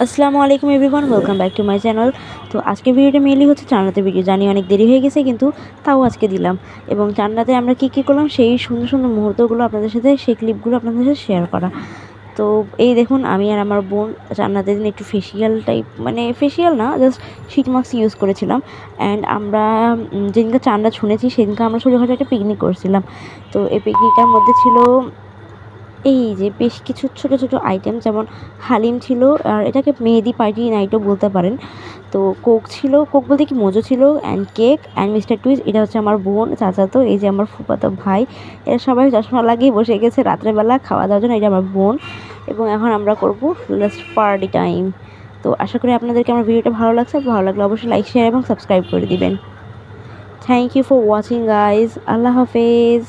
আসসালামু আলাইকুম everyone, welcome back to my channel. তো আজকের ভিডিওটা মেনলি হচ্ছে চান্নাতের ভিডিও। জানি অনেক দেরি হয়ে গেছে, কিন্তু তাও আজকে দিলাম। এবং চান্নাতে আমরা কী করলাম সেই সুন্দর সুন্দর মুহূর্তগুলো আপনাদের সাথে, সেই ক্লিপগুলো আপনাদের সাথে শেয়ার করা। তো এই দেখুন, আমি আর আমার বোন চান্নাতের দিন একটু ফেসিয়াল টাইপ, মানে ফেসিয়াল না, জাস্ট শীট মাস্ক ইউজ করেছিলাম। অ্যান্ড আমরা যেদিনকে চান্না শুনেছি সেদিনকে আমরা ছোটোখাটো একটা পিকনিক করছিলাম। তো এই পিকনিকটার মধ্যে ছিল এই যে বেশ কিছু ছোট ছোট আইটেম, যেমন হালিম ছিল, আর এটাকে মেহেদি পার্টি নাইটও বলতে পারেন। তো কোক ছিল, কোক বলতে কি মোজো ছিল, and cake and mister twist. এটা হচ্ছে আমার বোন, চাচাতো, এই যে আমার ফুফাতো ভাই। এরা সবাই চশমা লাগিয়ে বসে গেছে রাত্রেবেলা খাওয়া দাওয়ার জন্য। এটা আমার বোন। এবং এখন আমরা করব লাস্ট পার্টি টাইম। তো আশা করি আপনাদেরকে আমার ভিডিওটা ভালো লাগছে। ভালো লাগলে অবশ্যই লাইক, শেয়ার এবং সাবস্ক্রাইব করে দিবেন। Thank you for watching guys. আল্লাহ হাফেজ।